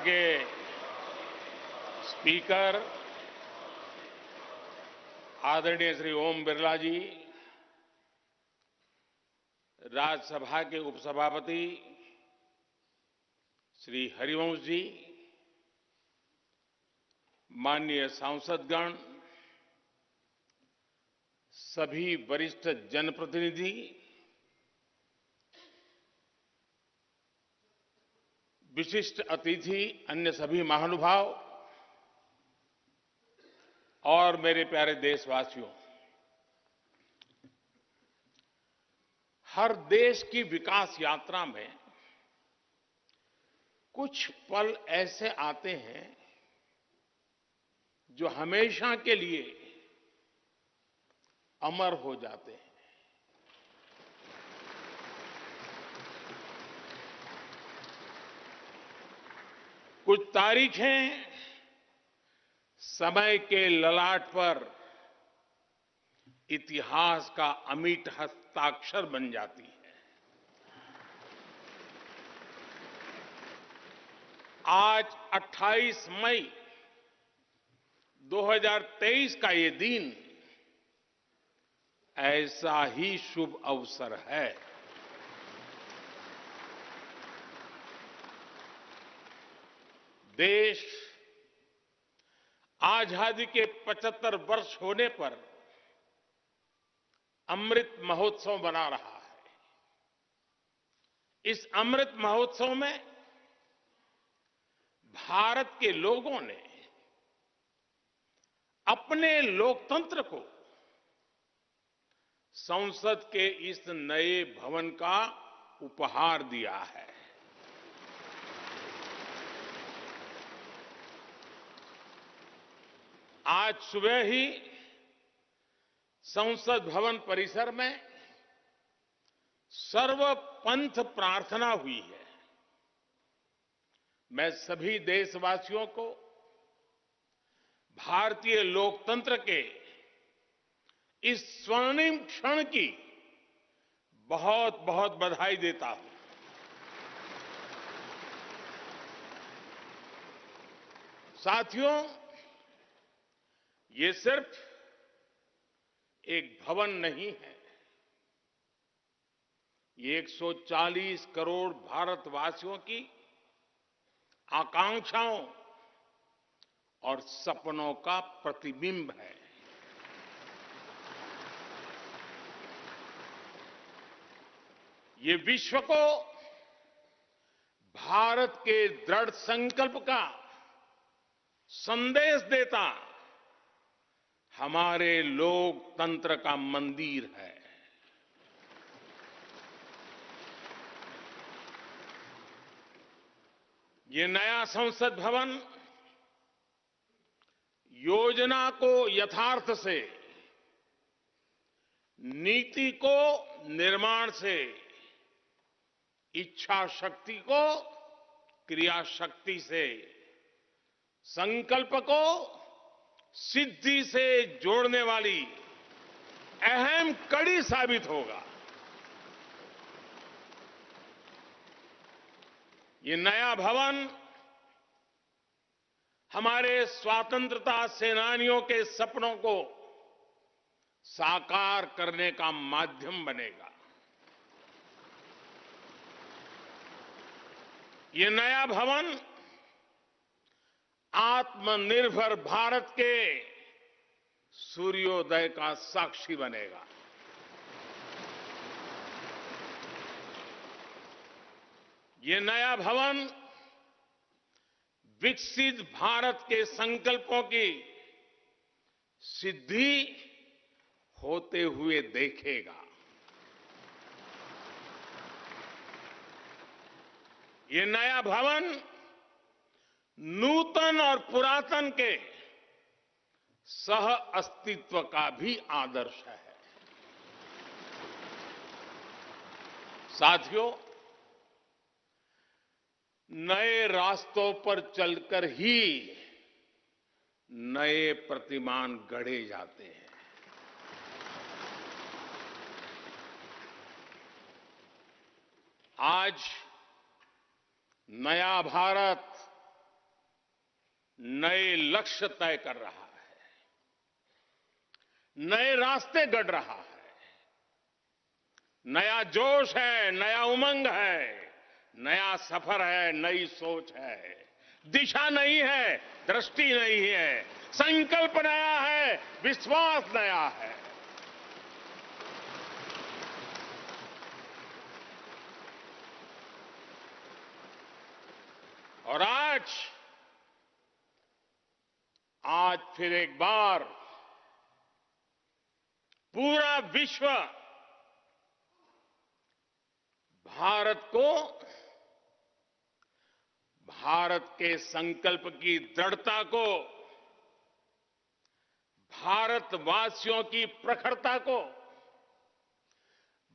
के स्पीकर आदरणीय श्री ओम बिरला जी, राज्यसभा के उपसभापति श्री हरिवंश जी, माननीय सांसदगण, सभी वरिष्ठ जनप्रतिनिधि, विशिष्ट अतिथि, अन्य सभी महानुभाव और मेरे प्यारे देशवासियों, हर देश की विकास यात्रा में कुछ पल ऐसे आते हैं जो हमेशा के लिए अमर हो जाते हैं। कुछ तारीखें समय के ललाट पर इतिहास का अमिट हस्ताक्षर बन जाती है। आज 28 मई 2023 का ये दिन ऐसा ही शुभ अवसर है। देश आजादी के 75 वर्ष होने पर अमृत महोत्सव मना रहा है। इस अमृत महोत्सव में भारत के लोगों ने अपने लोकतंत्र को संसद के इस नए भवन का उपहार दिया है। आज सुबह ही संसद भवन परिसर में सर्वपंथ प्रार्थना हुई है। मैं सभी देशवासियों को भारतीय लोकतंत्र के इस स्वर्णिम क्षण की बहुत बहुत बधाई देता हूं। साथियों, ये सिर्फ एक भवन नहीं है, ये 140 करोड़ भारतवासियों की आकांक्षाओं और सपनों का प्रतिबिंब है। ये विश्व को भारत के दृढ़ संकल्प का संदेश देता हमारे लोकतंत्र का मंदिर है। ये नया संसद भवन योजना को यथार्थ से, नीति को निर्माण से, इच्छा शक्ति को क्रिया शक्ति से, संकल्प को सिद्धि से जोड़ने वाली अहम कड़ी साबित होगा। ये नया भवन हमारे स्वतंत्रता सेनानियों के सपनों को साकार करने का माध्यम बनेगा। ये नया भवन आत्मनिर्भर भारत के सूर्योदय का साक्षी बनेगा। ये नया भवन विकसित भारत के संकल्पों की सिद्धि होते हुए देखेगा। ये नया भवन नूतन और पुरातन के सह अस्तित्व का भी आदर्श है। साथियों, नए रास्तों पर चलकर ही नए प्रतिमान गढ़े जाते हैं। आज नया भारत नए लक्ष्य तय कर रहा है, नए रास्ते गढ़ रहा है। नया जोश है, नया उमंग है, नया सफर है, नई सोच है। दिशा नई है, दृष्टि नई है, संकल्प नया है, विश्वास नया है। और आज फिर एक बार पूरा विश्व भारत को, भारत के संकल्प की दृढ़ता को, भारतवासियों की प्रखरता को,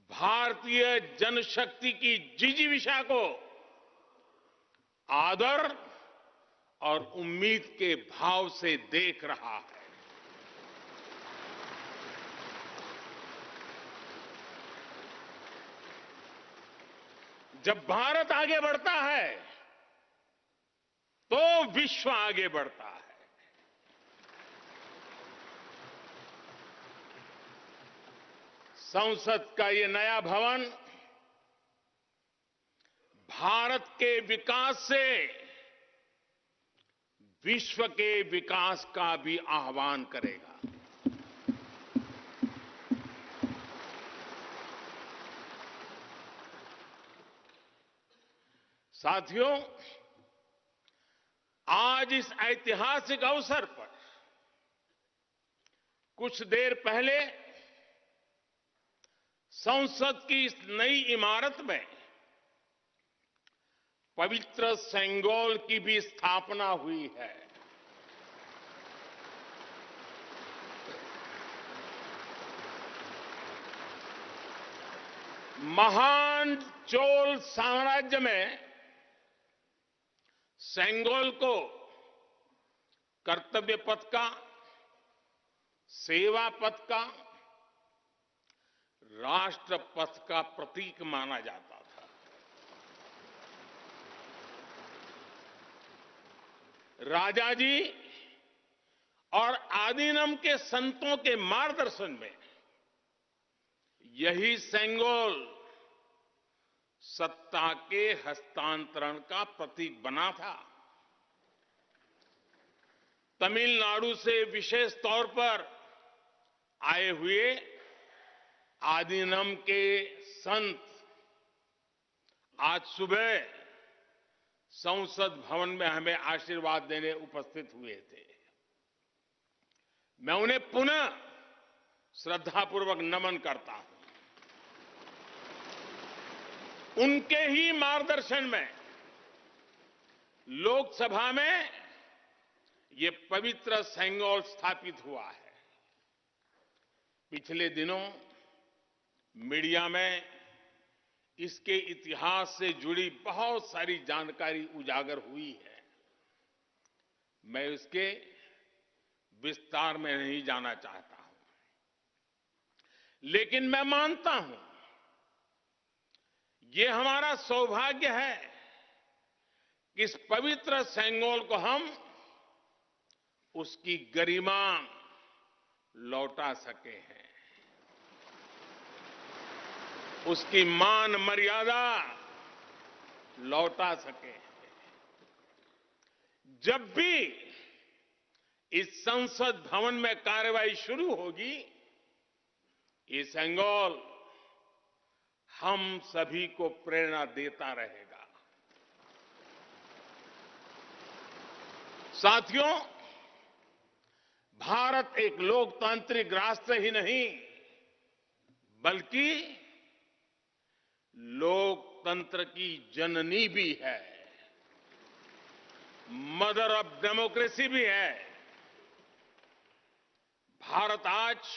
भारतीय जनशक्ति की जिजीविषा को आदर और उम्मीद के भाव से देख रहा है। जब भारत आगे बढ़ता है तो विश्व आगे बढ़ता है। संसद का ये नया भवन भारत के विकास से विश्व के विकास का भी आह्वान करेगा। साथियों, आज इस ऐतिहासिक अवसर पर कुछ देर पहले संसद की इस नई इमारत में पवित्र सेंगोल की भी स्थापना हुई है। महान चोल साम्राज्य में सेंगोल को कर्तव्य पथ का, सेवा पथ का, राष्ट्र पथ का प्रतीक माना जाता था। राजा जी और आदीनम के संतों के मार्गदर्शन में यही सेंगोल सत्ता के हस्तांतरण का प्रतीक बना था। तमिलनाडु से विशेष तौर पर आए हुए आदीनम के संत आज सुबह संसद भवन में हमें आशीर्वाद देने उपस्थित हुए थे। मैं उन्हें पुनः श्रद्धापूर्वक नमन करता हूं। उनके ही मार्गदर्शन में लोकसभा में ये पवित्र सेंगोल स्थापित हुआ है। पिछले दिनों मीडिया में इसके इतिहास से जुड़ी बहुत सारी जानकारी उजागर हुई है। मैं इसके विस्तार में नहीं जाना चाहता हूं, लेकिन मैं मानता हूं ये हमारा सौभाग्य है कि इस पवित्र सेंगोल को हम उसकी गरिमा लौटा सके हैं, उसकी मान मर्यादा लौटा सके हैं। जब भी इस संसद भवन में कार्रवाई शुरू होगी, ये सेंगोल हम सभी को प्रेरणा देता रहेगा। साथियों, भारत एक लोकतांत्रिक राष्ट्र ही नहीं बल्कि लोकतंत्र की जननी भी है, मदर ऑफ डेमोक्रेसी भी है। भारत आज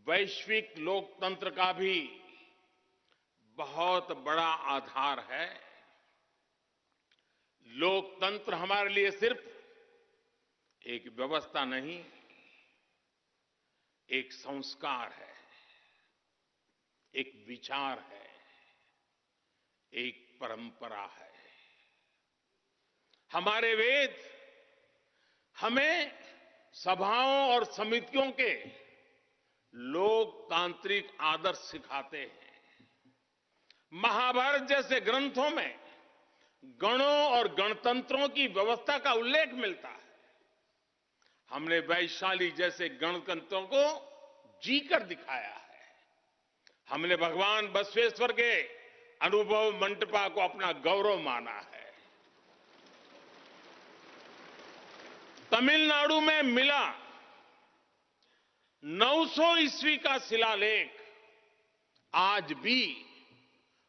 वैश्विक लोकतंत्र का भी बहुत बड़ा आधार है। लोकतंत्र हमारे लिए सिर्फ एक व्यवस्था नहीं, एक संस्कार है, एक विचार है, एक परंपरा है। हमारे वेद हमें सभाओं और समितियों के लोकतांत्रिक आदर्श सिखाते हैं। महाभारत जैसे ग्रंथों में गणों और गणतंत्रों की व्यवस्था का उल्लेख मिलता है। हमने वैशाली जैसे गणतंत्रों को जीकर दिखाया है। हमने भगवान बसवेश्वर के अनुभव मंटपा को अपना गौरव माना है। तमिलनाडु में मिला 900 ईस्वी का शिलालेख आज भी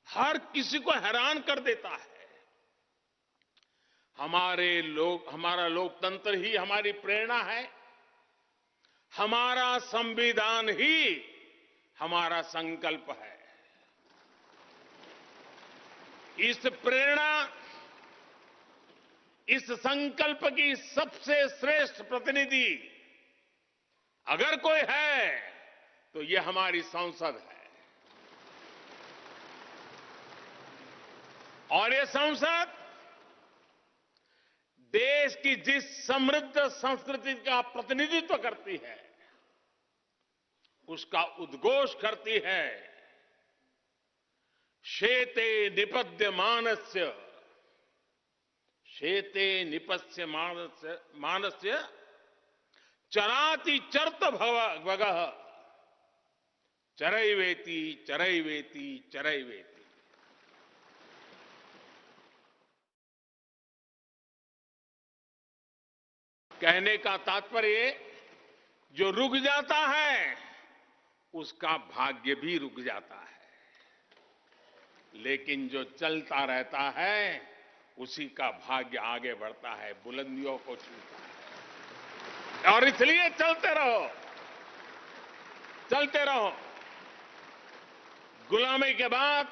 हर किसी को हैरान कर देता है। हमारा लोकतंत्र ही हमारी प्रेरणा है। हमारा संविधान ही हमारा संकल्प है। इस प्रेरणा, इस संकल्प की सबसे श्रेष्ठ प्रतिनिधि अगर कोई है तो ये हमारी संसद है। और ये संसद देश की जिस समृद्ध संस्कृति का प्रतिनिधित्व करती है, उसका उद्घोष करती है। शेते निपद्यमानस्य, शेते निपद्यमानस्य चराति चर्त भगः चरैवेति चरैवेति चरैवेति। कहने का तात्पर्य, जो रुक जाता है उसका भाग्य भी रुक जाता है, लेकिन जो चलता रहता है उसी का भाग्य आगे बढ़ता है, बुलंदियों को छूता है। और इसलिए चलते रहो, चलते रहो। गुलामी के बाद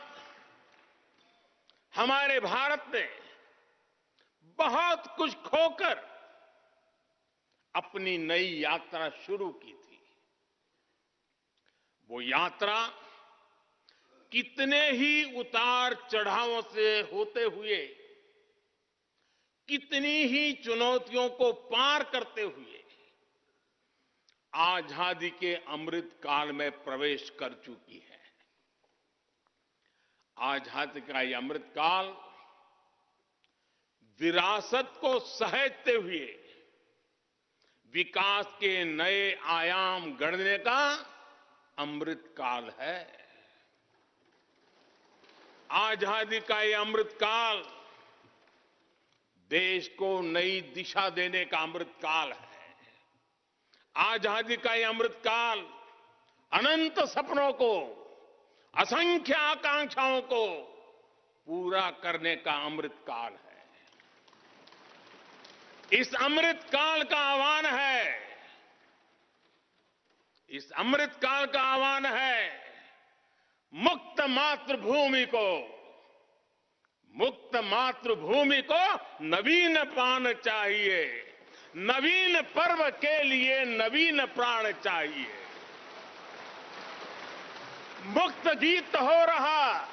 हमारे भारत ने बहुत कुछ खोकर अपनी नई यात्रा शुरू की थी। वो यात्रा कितने ही उतार चढ़ावों से होते हुए, कितनी ही चुनौतियों को पार करते हुए आजादी के अमृत काल में प्रवेश कर चुकी है। आजादी का ये अमृत काल विरासत को सहेजते हुए विकास के नए आयाम गढ़ने का अमृत काल है। आजादी का ये अमृत काल देश को नई दिशा देने का अमृत काल है। आजादी का ये अमृत काल अनंत सपनों को, असंख्य आकांक्षाओं को पूरा करने का अमृत काल है। इस अमृत काल का आह्वान है, इस अमृत काल का आह्वान है मुक्त मातृभूमि को, मुक्त मातृभूमि को नवीन प्राण चाहिए, नवीन पर्व के लिए नवीन प्राण चाहिए। मुक्त गीत हो रहा,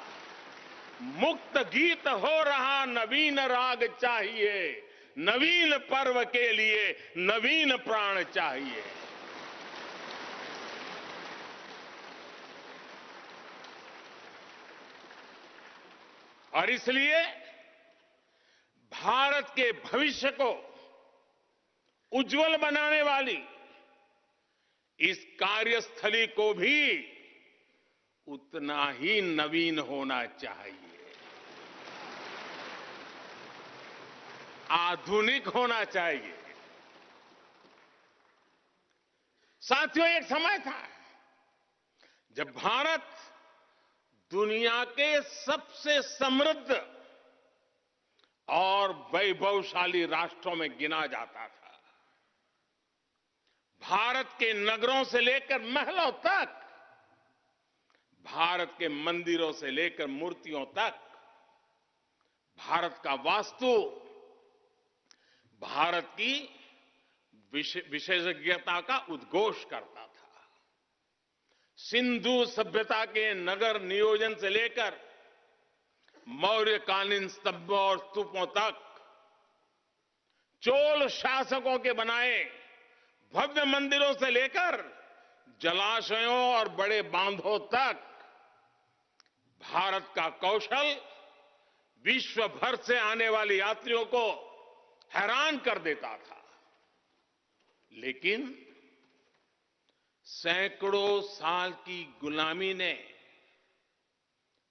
मुक्त गीत हो रहा नवीन राग चाहिए, नवीन पर्व के लिए नवीन प्राण चाहिए। और इसलिए भारत के भविष्य को उज्जवल बनाने वाली इस कार्यस्थली को भी उतना ही नवीन होना चाहिए, आधुनिक होना चाहिए। साथियों, एक समय था जब भारत दुनिया के सबसे समृद्ध और वैभवशाली राष्ट्रों में गिना जाता था। भारत के नगरों से लेकर महलों तक, भारत के मंदिरों से लेकर मूर्तियों तक, भारत का वास्तु भारत की विशेषज्ञता का उद्घोष करता था। सिंधु सभ्यता के नगर नियोजन से लेकर मौर्यकालीन स्तंभों और स्तूपों तक चोल शासकों के बनाए भव्य मंदिरों से लेकर जलाशयों और बड़े बांधों तक भारत का कौशल विश्व भर से आने वाले यात्रियों को हैरान कर देता था। लेकिन सैकड़ों साल की गुलामी ने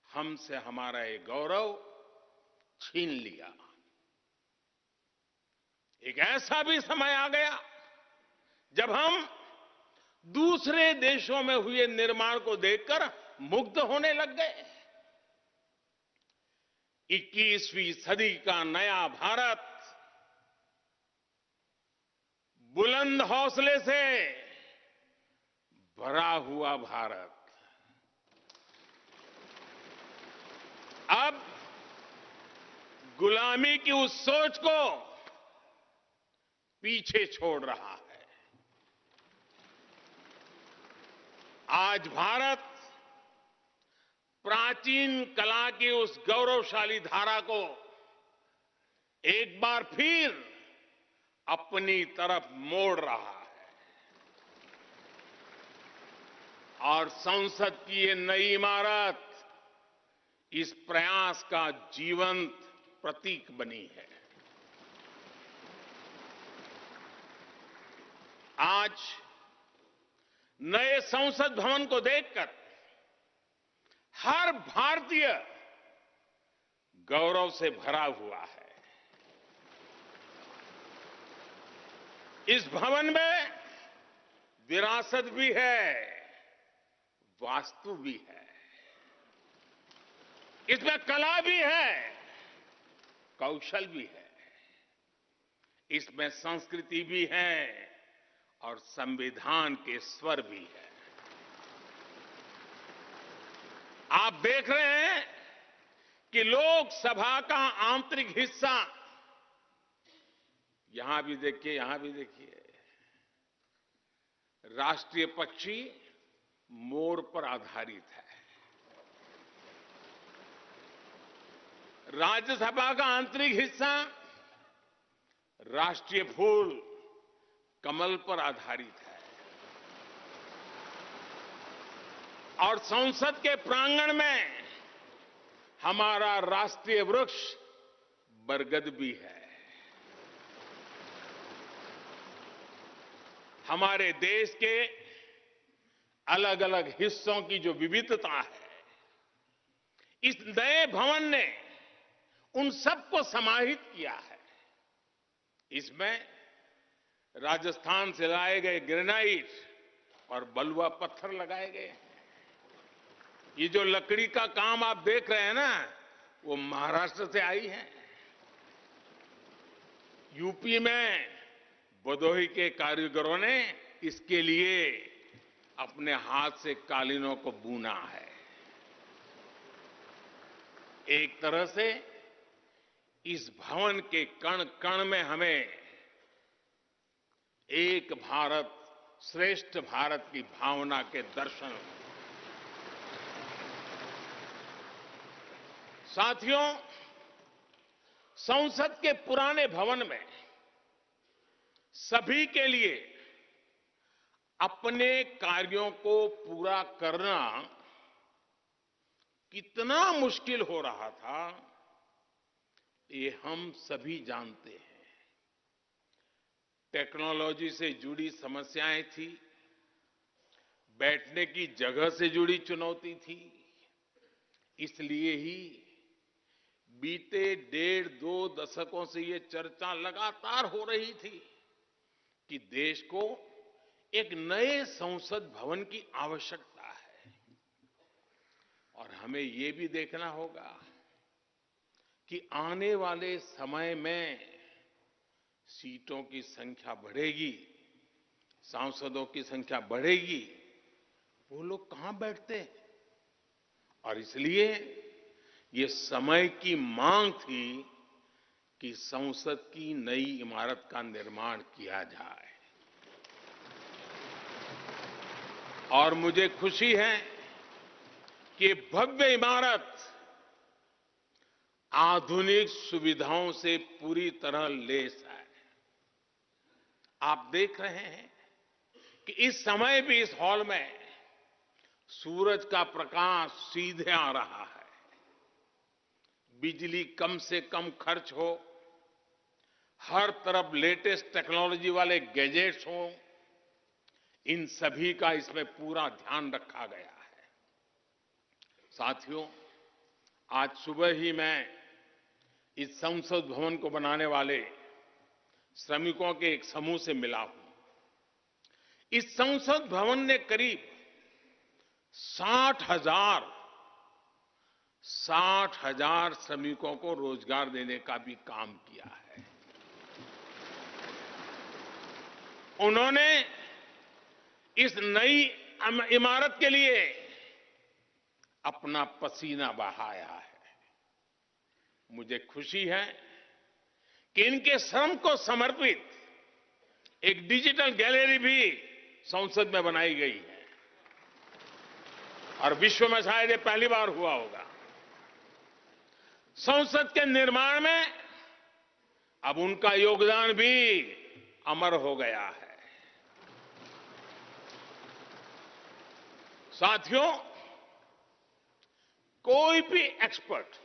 हमसे हमारा ये गौरव छीन लिया। एक ऐसा भी समय आ गया जब हम दूसरे देशों में हुए निर्माण को देखकर मुग्ध होने लग गए। 21वीं सदी का नया भारत बुलंद हौसले से भरा हुआ भारत अब गुलामी की उस सोच को पीछे छोड़ रहा है। आज भारत प्राचीन कला की उस गौरवशाली धारा को एक बार फिर अपनी तरफ मोड़ रहा है और संसद की ये नई इमारत इस प्रयास का जीवंत प्रतीक बनी है। आज नए संसद भवन को देखकर हर भारतीय गौरव से भरा हुआ है। इस भवन में विरासत भी है, वास्तु भी है, इसमें कला भी है, कौशल भी है, इसमें संस्कृति भी है और संविधान के स्वर भी है। आप देख रहे हैं कि लोकसभा का आंतरिक हिस्सा, यहां भी देखिए, यहां भी देखिए, राष्ट्रीय पक्षी मोर पर आधारित है। राज्यसभा का आंतरिक हिस्सा राष्ट्रीय फूल कमल पर आधारित है और संसद के प्रांगण में हमारा राष्ट्रीय वृक्ष बरगद भी है। हमारे देश के अलग अलग हिस्सों की जो विविधता है, इस नए भवन ने उन सबको समाहित किया है। इसमें राजस्थान से लाए गए ग्रेनाइट और बलुआ पत्थर लगाए गए हैं। ये जो लकड़ी का काम आप देख रहे हैं ना, वो महाराष्ट्र से आई है। यूपी में भदोही के कारीगरों ने इसके लिए अपने हाथ से कालीनों को बुना है। एक तरह से इस भवन के कण कण में हमें एक भारत श्रेष्ठ भारत की भावना के दर्शन। साथियों, संसद के पुराने भवन में सभी के लिए अपने कार्यों को पूरा करना कितना मुश्किल हो रहा था, ये हम सभी जानते हैं। टेक्नोलॉजी से जुड़ी समस्याएं थी, बैठने की जगह से जुड़ी चुनौती थी। इसलिए ही बीते 1.5-2 दशकों से ये चर्चा लगातार हो रही थी कि देश को एक नए संसद भवन की आवश्यकता है। और हमें ये भी देखना होगा कि आने वाले समय में सीटों की संख्या बढ़ेगी, सांसदों की संख्या बढ़ेगी, वो लोग कहां बैठते हैं? और इसलिए ये समय की मांग थी कि संसद की नई इमारत का निर्माण किया जाए। और मुझे खुशी है कि भव्य इमारत आधुनिक सुविधाओं से पूरी तरह लैस है। आप देख रहे हैं कि इस समय भी इस हॉल में सूरज का प्रकाश सीधे आ रहा है। बिजली कम से कम खर्च हो, हर तरफ लेटेस्ट टेक्नोलॉजी वाले गैजेट्स हों, इन सभी का इसमें पूरा ध्यान रखा गया है। साथियों, आज सुबह ही मैं इस संसद भवन को बनाने वाले श्रमिकों के एक समूह से मिला हूं। इस संसद भवन ने करीब 60,000 श्रमिकों को रोजगार देने का भी काम किया है। उन्होंने इस नई इमारत के लिए अपना पसीना बहाया है। मुझे खुशी है कि इनके श्रम को समर्पित एक डिजिटल गैलरी भी संसद में बनाई गई है और विश्व में शायद ये पहली बार हुआ होगा। संसद के निर्माण में अब उनका योगदान भी अमर हो गया है। साथियों, कोई भी एक्सपर्ट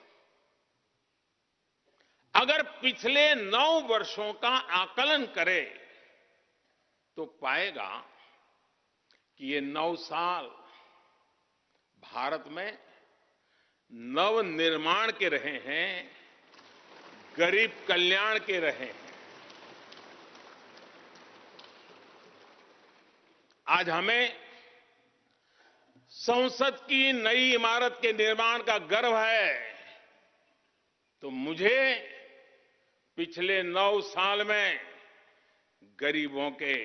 अगर पिछले 9 वर्षों का आकलन करे तो पाएगा कि ये 9 साल भारत में नव निर्माण के रहे हैं, गरीब कल्याण के रहे हैं। आज हमें संसद की नई इमारत के निर्माण का गर्व है, तो मुझे पिछले 9 साल में गरीबों के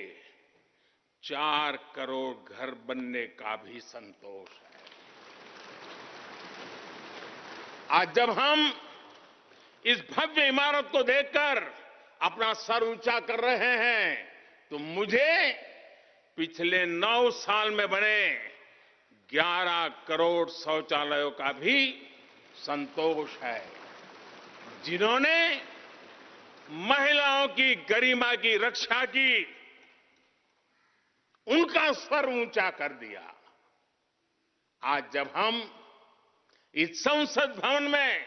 4 करोड़ घर बनने का भी संतोष है। आज जब हम इस भव्य इमारत को देखकर अपना सर ऊंचा कर रहे हैं, तो मुझे पिछले 9 साल में बने 11 करोड़ शौचालयों का भी संतोष है, जिन्होंने महिलाओं की गरिमा की रक्षा की, उनका सर ऊंचा कर दिया। आज जब हम इस संसद भवन में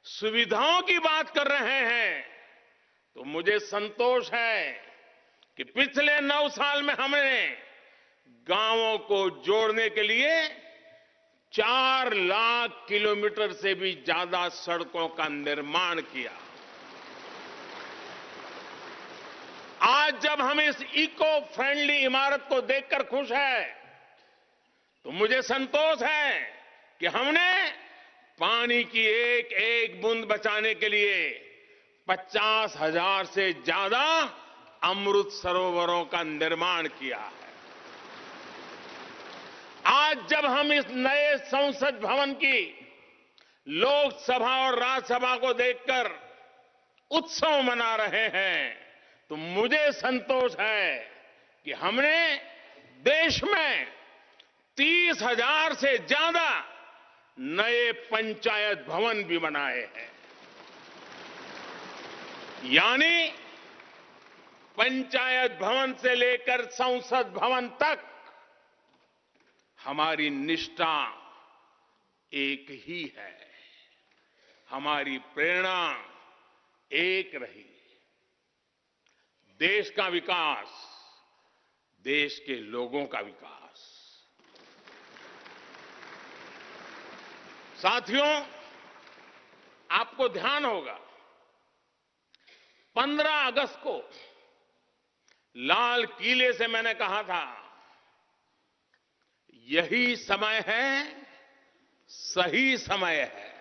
सुविधाओं की बात कर रहे हैं, तो मुझे संतोष है कि पिछले 9 साल में हमने गांवों को जोड़ने के लिए 4 लाख किलोमीटर से भी ज्यादा सड़कों का निर्माण किया। आज जब हम इस इको फ्रेंडली इमारत को देखकर खुश हैं, तो मुझे संतोष है कि हमने पानी की एक एक बूंद बचाने के लिए 50,000 से ज्यादा अमृत सरोवरों का निर्माण किया है। आज जब हम इस नए संसद भवन की लोकसभा और राज्यसभा को देखकर उत्सव मना रहे हैं, तो मुझे संतोष है कि हमने देश में 30,000 से ज्यादा नए पंचायत भवन भी बनाए हैं। यानी पंचायत भवन से लेकर संसद भवन तक हमारी निष्ठा एक ही है, हमारी प्रेरणा एक रही। देश का विकास, देश के लोगों का विकास। साथियों, आपको ध्यान होगा 15 अगस्त को लाल किले से मैंने कहा था, यही समय है, सही समय है।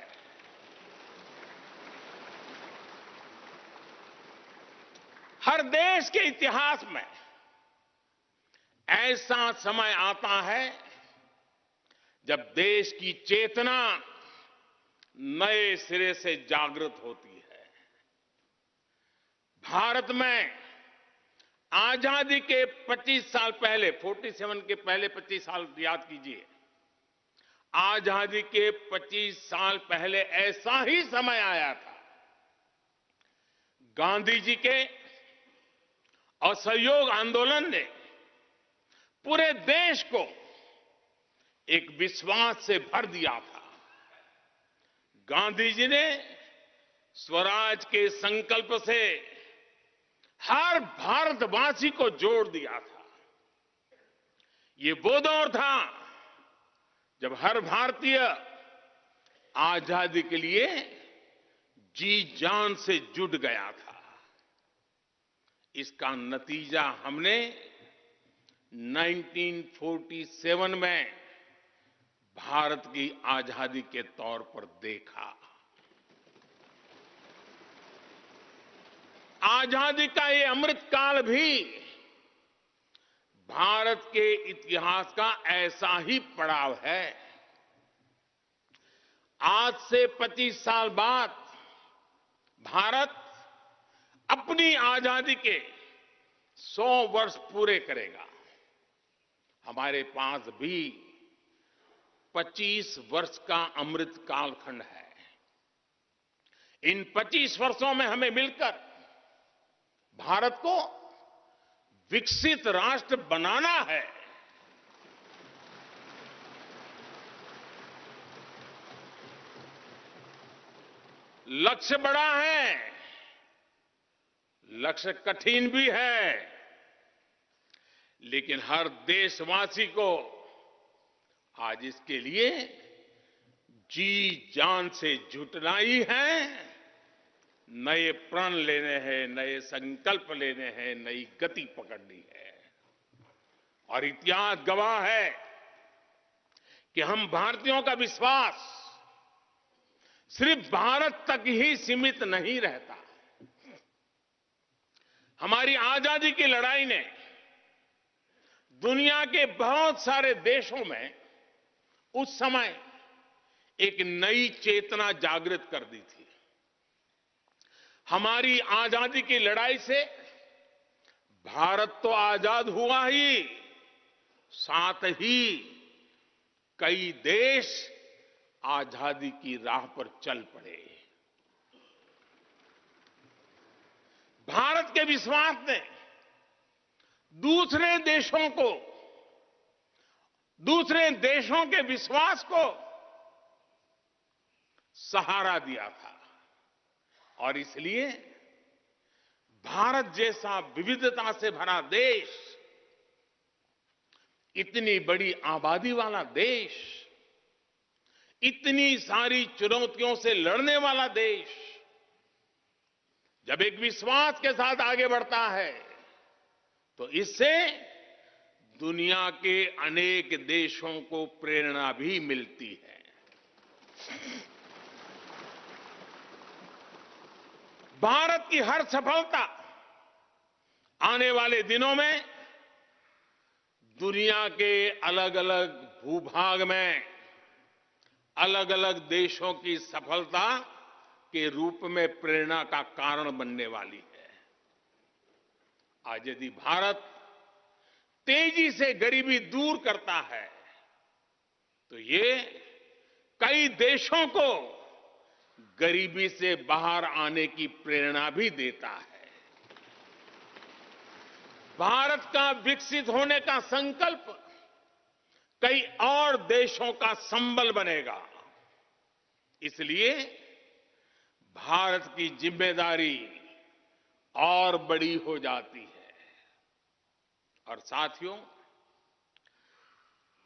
हर देश के इतिहास में ऐसा समय आता है जब देश की चेतना नए सिरे से जागृत होती है। भारत में आजादी के 25 साल पहले, 47 के पहले 25 साल याद कीजिए, आजादी के 25 साल पहले ऐसा ही समय आया था। गांधी जी के असहयोग आंदोलन ने पूरे देश को एक विश्वास से भर दिया था। गांधी जी ने स्वराज के संकल्प से हर भारतवासी को जोड़ दिया था। ये वो दौर था जब हर भारतीय आजादी के लिए जी जान से जुट गया था। इसका नतीजा हमने 1947 में भारत की आजादी के तौर पर देखा। आजादी का ये अमृतकाल भी भारत के इतिहास का ऐसा ही पड़ाव है। आज से 25 साल बाद भारत अपनी आजादी के 100 वर्ष पूरे करेगा। हमारे पास भी 25 वर्ष का अमृत कालखंड है। इन 25 वर्षों में हमें मिलकर भारत को विकसित राष्ट्र बनाना है। लक्ष्य बड़ा है, लक्ष्य कठिन भी है, लेकिन हर देशवासी को आज इसके लिए जी जान से जुटना ही है। नए प्रण लेने हैं, नए संकल्प लेने हैं, नई गति पकड़नी है। और इतिहास गवाह है कि हम भारतीयों का विश्वास सिर्फ भारत तक ही सीमित नहीं रहता। हमारी आजादी की लड़ाई ने दुनिया के बहुत सारे देशों में उस समय एक नई चेतना जागृत कर दी थी। हमारी आजादी की लड़ाई से भारत तो आजाद हुआ ही, साथ ही कई देश आजादी की राह पर चल पड़े। भारत के विश्वास ने दूसरे देशों के विश्वास को सहारा दिया था। और इसलिए भारत जैसा विविधता से भरा देश, इतनी बड़ी आबादी वाला देश, इतनी सारी चुनौतियों से लड़ने वाला देश जब एक विश्वास के साथ आगे बढ़ता है तो इससे दुनिया के अनेक देशों को प्रेरणा भी मिलती है। भारत की हर सफलता आने वाले दिनों में दुनिया के अलग अलग भूभाग में अलग अलग देशों की सफलता के रूप में प्रेरणा का कारण बनने वाली है। आज यदि भारत तेजी से गरीबी दूर करता है तो ये कई देशों को गरीबी से बाहर आने की प्रेरणा भी देता है। भारत का विकसित होने का संकल्प कई और देशों का संबल बनेगा। इसलिए भारत की जिम्मेदारी और बड़ी हो जाती है। और साथियों,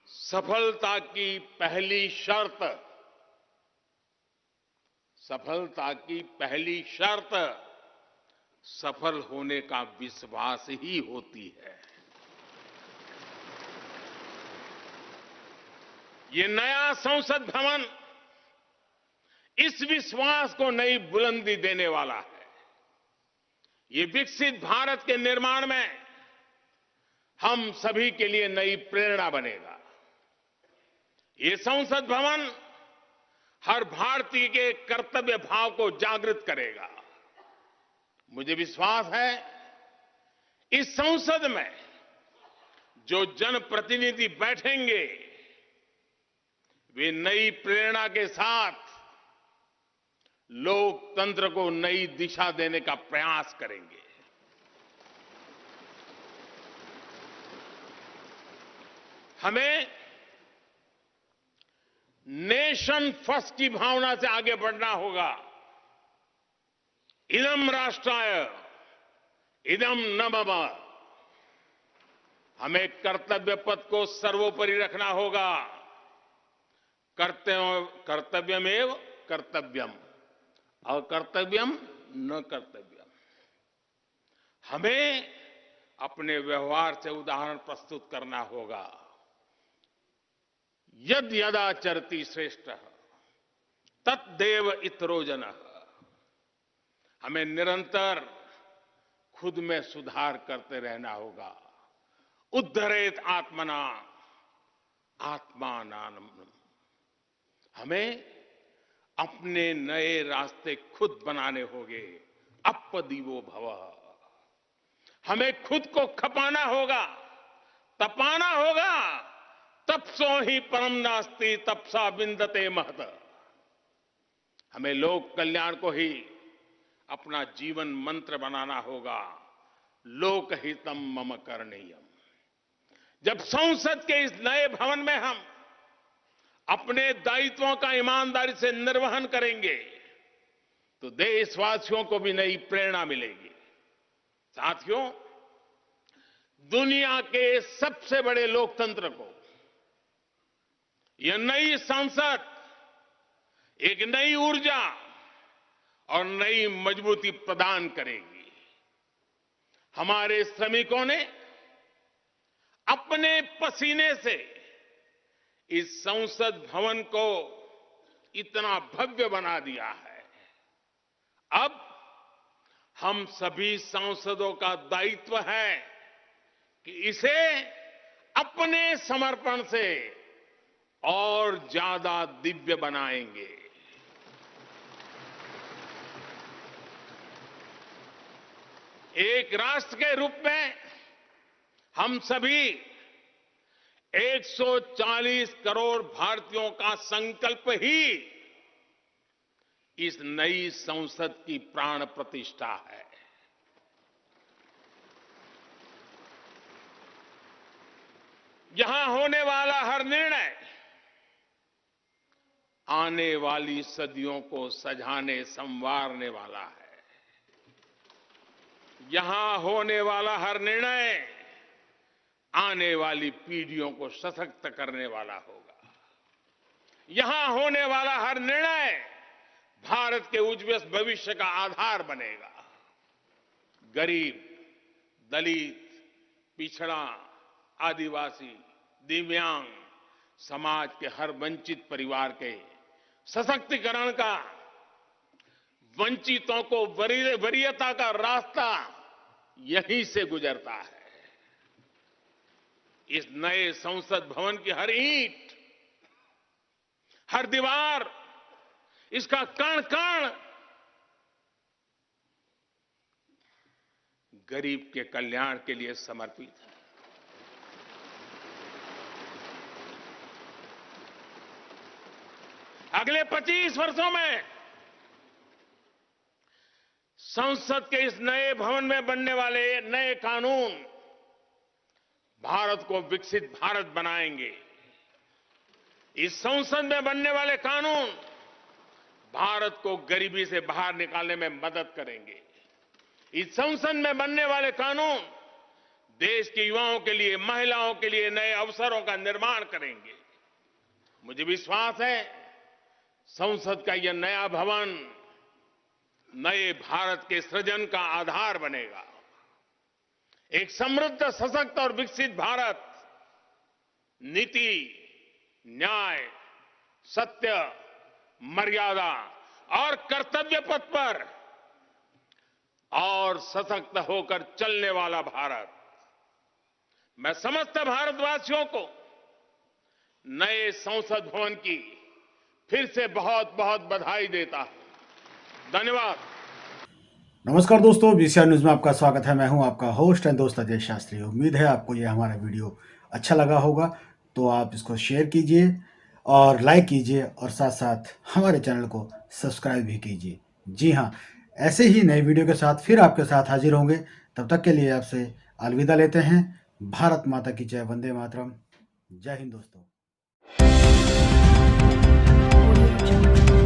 सफलता की पहली शर्त सफल होने का विश्वास ही होती है। ये नया संसद भवन इस विश्वास को नई बुलंदी देने वाला है। ये विकसित भारत के निर्माण में हम सभी के लिए नई प्रेरणा बनेगा। ये संसद भवन हर भारतीय के कर्तव्य भाव को जागृत करेगा। मुझे विश्वास है इस संसद में जो जनप्रतिनिधि बैठेंगे वे नई प्रेरणा के साथ लोकतंत्र को नई दिशा देने का प्रयास करेंगे। हमें नेशन फर्स्ट की भावना से आगे बढ़ना होगा। इदम राष्ट्राय इदम न मम। हमें कर्तव्य पथ को सर्वोपरि रखना होगा। कर्तव्यमेव कर्तव्यम अकर्तव्यम न कर्तव्यम। हमें अपने व्यवहार से उदाहरण प्रस्तुत करना होगा। यद यदाचरति श्रेष्ठ तत्देव इतरो जनः। हमें निरंतर खुद में सुधार करते रहना होगा। उद्धरेत आत्मना आत्मानानम। हमें अपने नए रास्ते खुद बनाने होंगे। अपदीवो भवः। हमें खुद को खपाना होगा, तपाना होगा। तपसो ही परम नास्ति तपसा विंदते महत। हमें लोक कल्याण को ही अपना जीवन मंत्र बनाना होगा। लोकहितम मम करणीयम। जब संसद के इस नए भवन में हम अपने दायित्वों का ईमानदारी से निर्वहन करेंगे तो देशवासियों को भी नई प्रेरणा मिलेगी। साथियों, दुनिया के सबसे बड़े लोकतंत्र को यह नई संसद एक नई ऊर्जा और नई मजबूती प्रदान करेगी। हमारे श्रमिकों ने अपने पसीने से इस संसद भवन को इतना भव्य बना दिया है। अब हम सभी सांसदों का दायित्व है कि इसे अपने समर्पण से और ज्यादा दिव्य बनाएंगे। एक राष्ट्र के रूप में हम सभी 140 करोड़ भारतीयों का संकल्प ही इस नई संसद की प्राण प्रतिष्ठा है। यहां होने वाला हर निर्णय आने वाली सदियों को सजाने संवारने वाला है। यहां होने वाला हर निर्णय आने वाली पीढ़ियों को सशक्त करने वाला होगा। यहां होने वाला हर निर्णय भारत के उज्ज्वल भविष्य का आधार बनेगा। गरीब, दलित, पिछड़ा, आदिवासी, दिव्यांग समाज के हर वंचित परिवार के सशक्तिकरण का, वंचितों को वरीयता का रास्ता यहीं से गुजरता है। इस नए संसद भवन की हर ईंट, हर दीवार, इसका कण कण गरीब के कल्याण के लिए समर्पित है। अगले 25 वर्षों में संसद के इस नए भवन में बनने वाले नए कानून भारत को विकसित भारत बनाएंगे। इस संसद में बनने वाले कानून भारत को गरीबी से बाहर निकालने में मदद करेंगे। इस संसद में बनने वाले कानून देश के युवाओं के लिए, महिलाओं के लिए नए अवसरों का निर्माण करेंगे। मुझे विश्वास है संसद का यह नया भवन नए भारत के सृजन का आधार बनेगा। एक समृद्ध, सशक्त और विकसित भारत नीति, न्याय, सत्य, मर्यादा और कर्तव्य पथ पर और सशक्त होकर चलने वाला भारत। मैं समस्त भारतवासियों को नए संसद भवन की फिर से बहुत बहुत बधाई देता हूं। धन्यवाद। नमस्कार दोस्तों, बीसीआर न्यूज़ में आपका स्वागत है। मैं हूं आपका होस्ट एंड दोस्त अजय शास्त्री। उम्मीद है आपको यह हमारा वीडियो अच्छा लगा होगा, तो आप इसको शेयर कीजिए और लाइक कीजिए और साथ साथ हमारे चैनल को सब्सक्राइब भी कीजिए। जी हाँ, ऐसे ही नए वीडियो के साथ फिर आपके साथ हाजिर होंगे। तब तक के लिए आपसे अलविदा लेते हैं। भारत माता की जय। वंदे मातरम। जय हिंद दोस्तों। Audio Jungle.